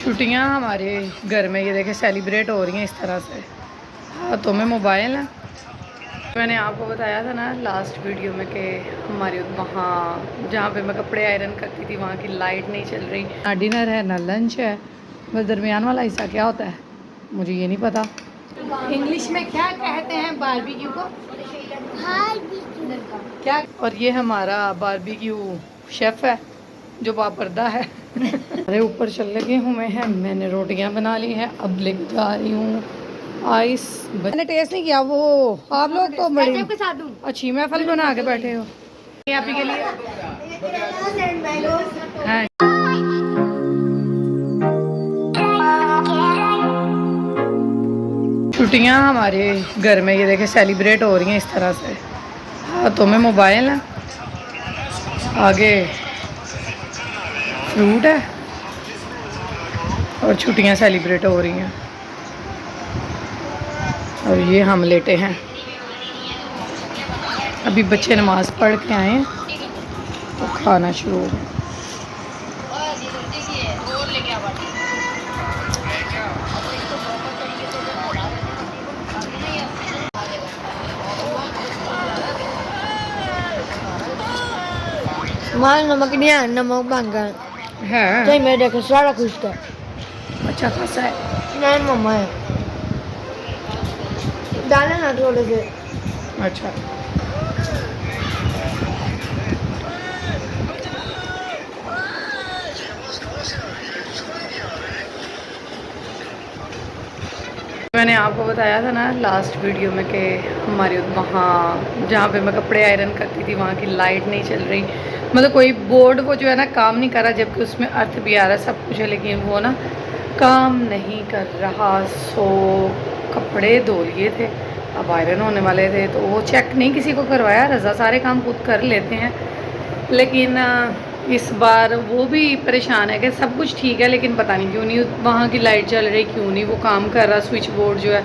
छुट्टियां हमारे घर में ये देखे सेलिब्रेट हो रही हैं इस तरह से। हाथों में मोबाइल है। मैंने आपको बताया था ना लास्ट वीडियो में कि हमारे वहाँ जहाँ पे मैं कपड़े आयरन करती थी वहाँ की लाइट नहीं चल रही। ना डिनर है ना लंच है, बस दरमियान वाला हिस्सा क्या होता है मुझे ये नहीं पता। इंग्लिश में क्या कहते हैं बारबेक्यू को? क्या? और ये हमारा बारबेक्यू शेफ है जो बापर्दा है। अरे ऊपर चल लगे हुए हैं। मैंने रोटियां बना ली हैं, अब लेके जा रही हूँ आइस। मैंने टेस्ट नहीं किया। वो आप लोग तो बड़ी अच्छी महफल बना के बैठे हो। ये आप ही के लिए हाँ। छुट्टियां हमारे घर में ये देखे सेलिब्रेट हो रही हैं इस तरह से। हाथों में मोबाइल है, आगे फ्रूट है और छुट्टियां सेलिब्रेट हो रही हैं। और ये हम लेटे हैं। अभी बच्चे नमाज़ पढ़ के आए हैं तो खाना शुरू हो गया। माल नमक नहीं है, नमक बन गया है सही। मैं देखो सारा खुश था। अच्छा खासा है। नहीं मम्मा है, डाले ना थोड़े से। अच्छा मैंने आपको बताया था ना लास्ट वीडियो में कि हमारे वहाँ जहाँ पे मैं कपड़े आयरन करती थी वहाँ की लाइट नहीं चल रही। मतलब कोई बोर्ड वो जो है ना काम नहीं कर रहा, जबकि उसमें अर्थ भी आ रहा सब कुछ है, लेकिन वो ना काम नहीं कर रहा। सो कपड़े धो लिए थे, अब आयरन होने वाले थे तो वो चेक नहीं किसी को करवाया। रज़ा सारे काम खुद कर लेते हैं, लेकिन इस बार वो भी परेशान है कि सब कुछ ठीक है लेकिन पता नहीं क्यों नहीं वहाँ की लाइट चल रही, क्यों नहीं वो काम कर रहा स्विच बोर्ड जो है।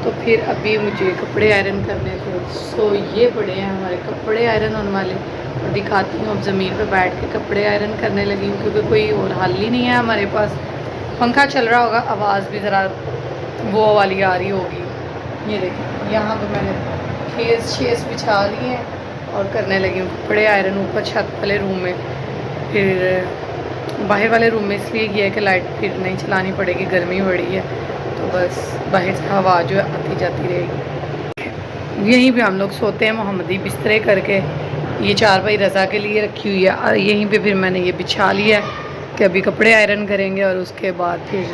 तो फिर अभी मुझे कपड़े आयरन करने थे। सो ये पड़े हैं हमारे कपड़े आयरन होने वाले, और दिखाती हूँ अब ज़मीन पे बैठ के कपड़े आयरन करने लगी हूँ क्योंकि कोई और हल ही नहीं है हमारे पास। पंखा चल रहा होगा, आवाज़ भी ज़रा वो वाली आ रही होगी। ये देखिए यहाँ पर मैंने खेस शेस बिछा लिए हैं और करने लगी हूँ कपड़े आयरन ऊपर छत वाले रूम में। फिर बाहर वाले रूम में इसलिए किया है कि लाइट फिर नहीं चलानी पड़ेगी, गर्मी बड़ी है तो बस बाहर से हवा जो है आती जाती रहेगी। यहीं पे हम लोग सोते हैं मोहम्मदी बिस्तरे करके। ये चारपाई रज़ा के लिए रखी हुई है और यहीं पे फिर मैंने ये बिछा लिया है कि अभी कपड़े आयरन करेंगे और उसके बाद फिर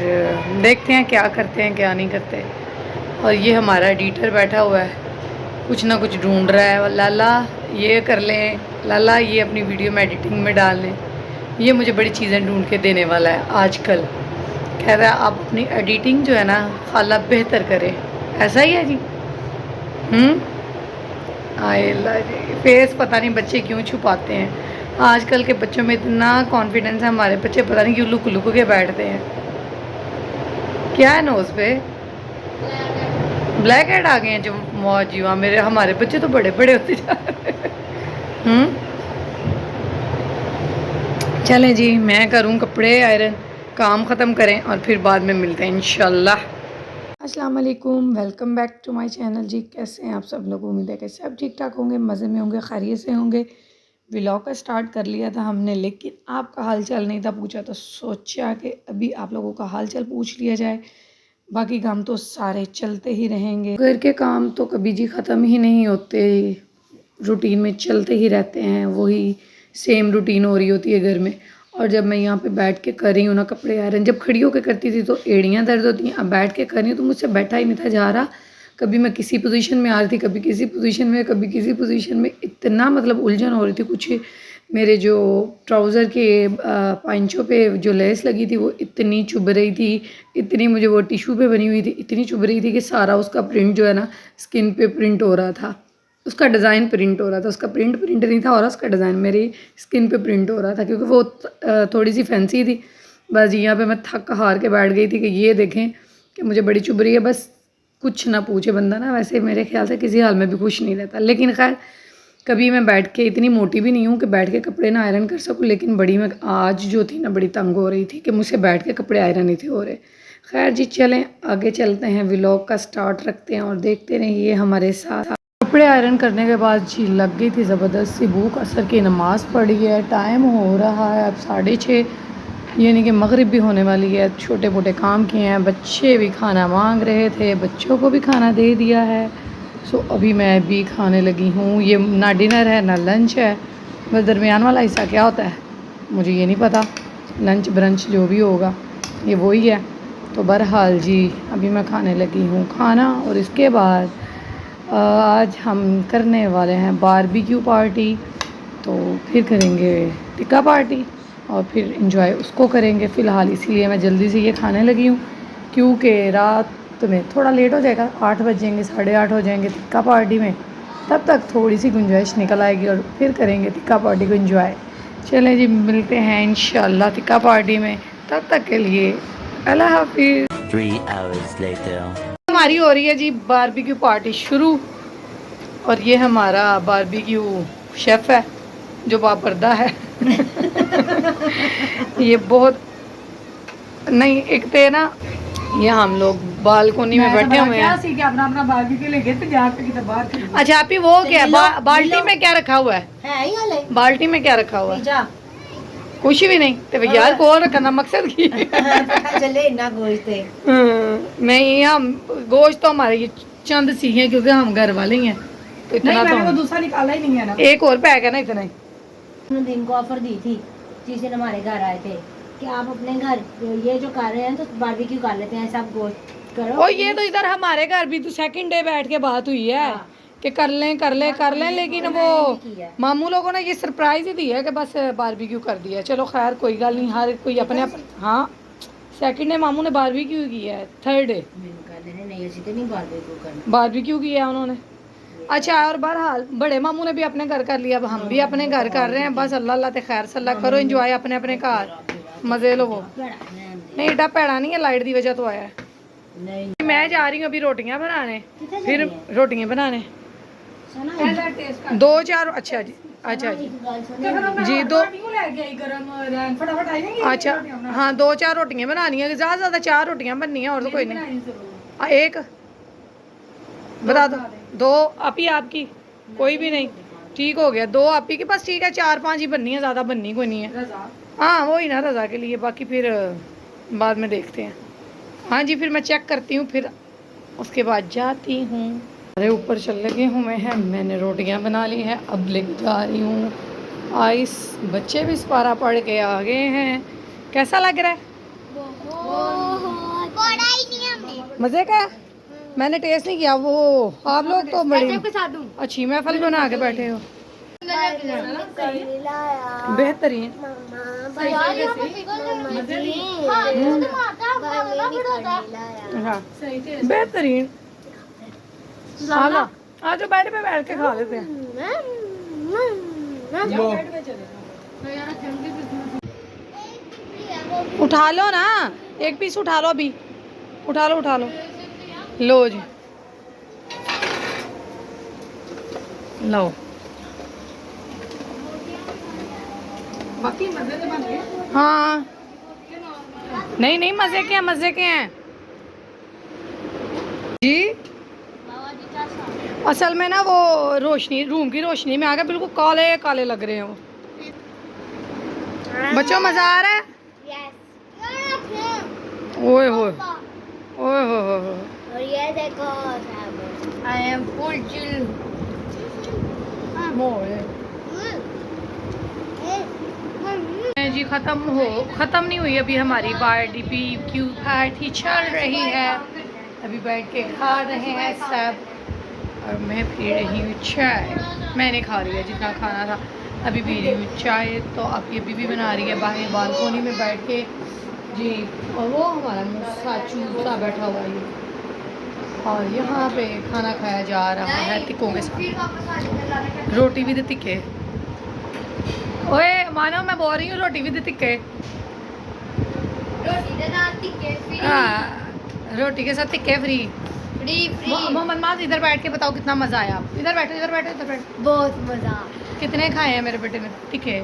देखते हैं क्या करते हैं क्या नहीं करते। और ये हमारा एडिटर बैठा हुआ है, कुछ ना कुछ ढूंढ रहा है। लाला ये कर लें, लाला ये अपनी वीडियो में एडिटिंग में डाल लें। ये मुझे बड़ी चीज़ें ढूंढ के देने वाला है आजकल। कह रहा है आप अपनी एडिटिंग जो है ना खाला बेहतर करें। ऐसा ही है जी। आए जी फेस पता नहीं बच्चे क्यों छुपाते हैं। आजकल के बच्चों में इतना कॉन्फिडेंस है, हमारे बच्चे पता नहीं क्यों लुक लुक के बैठते हैं। क्या है नोज़ पे ब्लैक हेड आ गए हैं जो मौज जी। मेरे हमारे बच्चे तो बड़े बड़े होते जा रहे हैं। चलें जी मैं करूँ कपड़े आयरन, काम ख़त्म करें और फिर बाद में मिलते हैं इंशाल्लाह। अस्सलाम वालेकुम, welcome back to my channel जी। कैसे हैं आप सब लोग? उम्मीद है कि सब ठीक ठाक होंगे, मज़े में होंगे, खैरियत से होंगे। व्लॉग का स्टार्ट कर लिया था हमने, लेकिन आपका हाल चाल नहीं था पूछा, तो सोचा कि अभी आप लोगों का हाल चाल पूछ लिया जाए। बाकी काम तो सारे चलते ही रहेंगे, घर के काम तो कभी जी ख़त्म ही नहीं होते, रूटीन में चलते ही रहते हैं। वही सेम रूटीन हो रही होती है घर में। और जब मैं यहाँ पे बैठ के कर रही हूँ ना कपड़े आयरन, जब खड़ी होकर करती थी तो एड़ियाँ दर्द होती हैं, अब बैठ के कर रही हूँ तो मुझसे बैठा ही नहीं था जा रहा। कभी मैं किसी पोजीशन में आ रही थी, कभी किसी पोजीशन में, कभी किसी पोजीशन में। इतना मतलब उलझन हो रही थी। कुछ मेरे जो ट्राउज़र के पाइंचों पे जो लेस लगी थी वो इतनी चुभ रही थी, इतनी मुझे वो टिशू पे बनी हुई थी, इतनी चुभ रही थी कि सारा उसका प्रिंट जो है ना स्किन पे प्रिंट हो रहा था। उसका डिज़ाइन प्रिंट हो रहा था, उसका प्रिंट नहीं था और उसका डिज़ाइन मेरी स्किन पे प्रिंट हो रहा था, क्योंकि वो थोड़ी सी फैंसी थी। बस यहाँ पे मैं थक हार के बैठ गई थी कि ये देखें कि मुझे बड़ी चुभ रही है। बस कुछ ना पूछे बंदा ना, वैसे मेरे ख्याल से किसी हाल में भी खुश नहीं रहता। लेकिन खैर कभी मैं बैठ के, इतनी मोटी भी नहीं हूँ कि बैठ के कपड़े ना आयरन कर सकूँ, लेकिन बड़ी मैं आज जो थी ना बड़ी तंग हो रही थी कि मुझसे बैठ के कपड़े आयरन नहीं थे हो रहे। खैर जी चलें आगे चलते हैं, व्लॉग का स्टार्ट रखते हैं और देखते रहिए हमारे साथ। कपड़े आयरन करने के बाद जी लग गई थी ज़बरदस्त सी भूख। असर की नमाज़ पढ़ी है, टाइम हो रहा है अब 6:30, यानी कि मगरिब भी होने वाली है। छोटे मोटे काम किए हैं, बच्चे भी खाना मांग रहे थे, बच्चों को भी खाना दे दिया है। सो अभी मैं भी खाने लगी हूँ। ये ना डिनर है ना लंच है, बस दरमियान वाला हिस्सा क्या होता है मुझे ये नहीं पता। लंच ब्रंच जो भी होगा ये वही है। तो बहरहाल जी अभी मैं खाने लगी हूँ खाना, और इसके बाद आज हम करने वाले हैं बारबेक्यू पार्टी। तो फिर करेंगे टिक्का पार्टी और फिर इंजॉय उसको करेंगे फ़िलहाल, इसीलिए मैं जल्दी से ये खाने लगी हूँ क्योंकि रात में थोड़ा लेट हो जाएगा, 8 बजेंगे, 8:30 हो जाएंगे टिक्का पार्टी में। तब तक थोड़ी सी गुंजाइश निकल आएगी और फिर करेंगे टिक्का पार्टी को इंजॉय। चलें जी मिलते हैं इंशाल्लाह टिक्का पार्टी में, तब तक के लिए अल्लाह हाफिज़। 3 hours later. हमारी हो रही है जी बारबेक्यू पार्टी शुरू, और ये हमारा बारबेक्यू शेफ़ है जो बापर्दा है। ये बहुत नहीं, एक तो ना ये हम लोग बालकोनी में बैठे हुए हैं। अपना अपना बारबेक्यू लेके तो जाके किधर बाहर अच्छा आप ही वो क्या बाल्टी में क्या रखा हुआ है ही वाले बाल्टी में क्या रखा हुआ है? जा कुछ भी नहीं तो भैया यार कौन रखना मकसद की। पता चले इतना गोश्त है। मैं यहाँ गोश्त तो हमारे ये चंद सी है क्योंकि हम घर वाले ही हैं, तो इतना नहीं, तो मैंने वो दूसरा निकाला ही नहीं है ना। एक और पैक है ना इतना ही। उन्होंने दिन को ऑफर दी थी जिस दिन हमारे घर आए थे कि आप अपने घर ये जो कर रहे हैं तो बारबेक्यू कर लेते हैं, सब गोश्त करो। और ये तो इधर हमारे घर भी तो सेकंड डे बैठ के बात हुई है कि कर लें, लेकिन वो मामू लोगों ने ये सरप्राइज ही दी है कि बस बारबेक्यू कर दिया। चलो खैर कोई गल नहीं, हर कोई अपने हाँ सेकंड डे मामू ने बारबेक्यू किया है, थर्ड डे बारबेक्यू किया उन्होंने। अच्छा और बहरहाल बड़े मामू ने भी अपने घर कर लिया, अब हम भी अपने घर कर रहे हैं। बस अल्लाह अल्लाह ते खैर सल्ला करो, एंजॉय अपने अपने घर मजे लो। नहीं एडा भैड़ा नहीं है, लाइट की वजह तो आया है। नहीं मैं जा रही हूँ अभी रोटियां बनाने, कितने फिर जने हैं? रोटियां बनाने सुना 2-4। अच्छा जी अच्छा जी एक गल सुनो, जी दो फटाफट आई नहीं अच्छा हाँ 2-4 रोटियां बनानी है, ज़्यादा ज़्यादा 4 रोटियां बननी है और तो कोई नहीं। एक बता दो, 2 आप ही आपकी कोई भी नहीं, ठीक हो गया 2 आप ही के पास, ठीक है 4-5 ही बननी है, ज़्यादा बननी कोई नहीं है। हाँ वही ना रज़ा के लिए, बाकी फिर बाद में देखते हैं। हाँ जी फिर मैं चेक करती हूँ, फिर उसके बाद जाती हूँ। अरे ऊपर चल लगे हुए हैं, मैंने रोटियां बना ली हैं, अब लेके जा रही हूँ आइस। बच्चे भी सिपारा पढ़ के आ गए हैं। कैसा लग रहा है? मज़े का है? मैंने टेस्ट नहीं किया वो, आप लोग तो बड़ी अच्छी महफिल बना के बैठे हो। बेहतरीन हाँ बेहतरीन। हाँ आज बेड पे बैठ के खा लेते हैं। उठा लो ना, एक पीस उठा लो अभी, उठा लो लो जी लो। बाकी मजे तो बन गए। हाँ नहीं मजे के हैं जी। असल में ना वो रोशनी, रूम की रोशनी में आ गया, बिल्कुल काले काले लग रहे हैं वो। बच्चों मजा आ रहा है? ओए होए ओए हो। और ये देखो आई एम फुल चिल। जी ख़त्म नहीं हुई अभी हमारी बारबेक्यू पार्टी चल रही है। अभी बैठ के खा रहे हैं सब, और मैं पी रही हूँ चाय। मैंने खा लिया जितना खाना था, अभी पी रही हूँ चाय। तो अब ये बीबी बना रही है बाहर बालकोनी में बैठ के जी, और वो हमारा साचू सा बैठा हुआ है, और यहाँ पे खाना खाया जा रहा है तिक्कों के साथ। रोटी भी दे तिक्के, ओए मानो मैं बोल रही हूँ रोटी भी दे तिक्के। हाँ रोटी के साथ तिक्के फ्री। मोहम्मद माज इधर बैठ के बताओ कितना मजा आया। इधर बैठो इधर बैठो इधर बैठो। बहुत मजा। कितने खाए हैं मेरे बेटे ने टिक्के?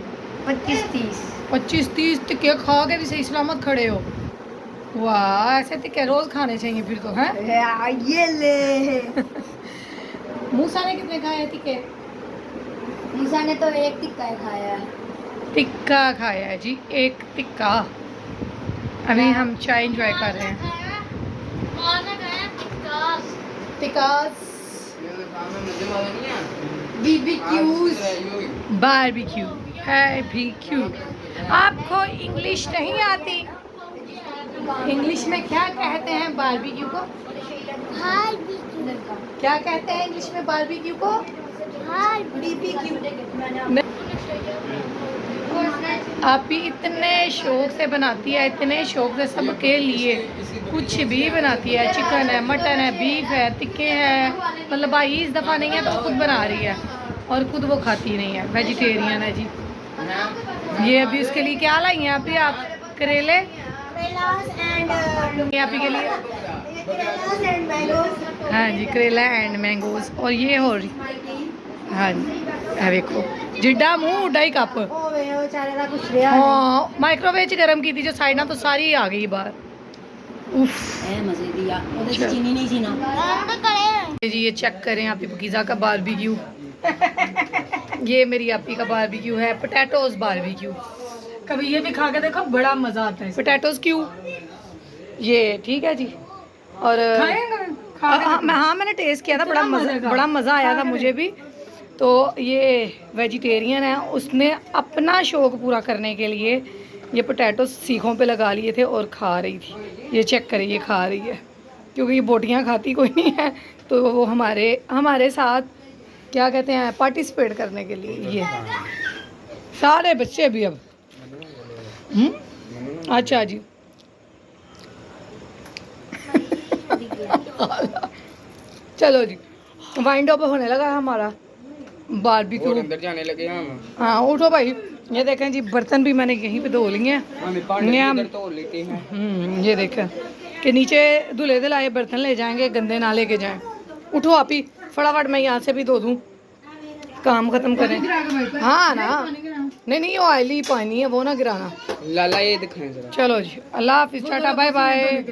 25-30। 25-30 टिक्के खा के भी सही सलामत खड़े हो। वाह, ऐसे टिक्के रोज खाने चाहिए फिर तो हैं। ये ले। मूसा ने कितने खाए हैं टिक्के? मूसा ने तो एक टिक्का ही खाया है। टिक्का खाया है जी, एक टिक्का। अभी हम चाय एंजॉय कर रहे हैं। टिक्कास, बीबीक्यूज, बारबेक्यू, बारबेक्यू। आपको इंग्लिश नहीं आती? इंग्लिश में क्या कहते हैं बारबेक्यू को? क्या कहते हैं इंग्लिश में बारबेक्यू को? आप भी इतने शौक से बनाती है, इतने शौक से सबके लिए कुछ भी बनाती है। चिकन है, मटन है, बीफ है, टिक्के हैं, मतलब भाई इस दफ़ा नहीं है तो खुद बना रही है और खुद वो खाती नहीं है, वेजिटेरियन है जी। ये अभी उसके लिए क्या लाई हैं अभी आप? करेले आप ही के लिए। हाँ जी, करेला एंड मैंगोज। और ये हो रही, हाँ जी, देखो जिड्डा मुंह उड्डा ही कप। हाँ, माइक्रोवेव च गर्म की थी जो साइड तो सारी आ गई बाहर। उफ, मजे दिया। चीनी नहीं थी ना। जी ये चेक करें आप पकीज़ा का बारबेक्यू। ये मेरी आपी का बारबेक्यू है, पोटैटोज बारबेक्यू। कभी ये भी खा के देखो, बड़ा मजा आता है। पोटैटोज क्यों? ये ठीक है जी। और हाँ मैंने टेस्ट किया था, बड़ा मज़ा आया था मुझे भी। तो ये वेजिटेरियन है, उसने अपना शौक़ पूरा करने के लिए ये पोटैटो सीखों पे लगा लिए थे और खा रही थी। ये चेक करिए, ये खा रही है क्योंकि ये बोटियाँ खाती कोई नहीं है, तो वो हमारे साथ क्या कहते हैं पार्टिसिपेट करने के लिए। ये सारे बच्चे भी अब अच्छा जी। चलो जी, वाइंड अप होने लगा हमारा बारबेक्यू। अंदर जाने लगे हम। हाँ उठो भाई। ये देखें जी, बर्तन भी मैंने यहीं पे धो लिए हैं। धो लेते हैं। ये देखें कि नीचे धुले धुलाए बर्तन ले जाएंगे, गंदे ना लेके जाएं। उठो आप ही फटाफट, मैं यहाँ से भी धो दूँ, काम खत्म करें। हाँ ना, नहीं वो ऑयली पानी है, वो ना गिराना। लाला ये दिखाएं जरा। चलो जी, अल्लाह हाफिज़, टाटा बाय बाय।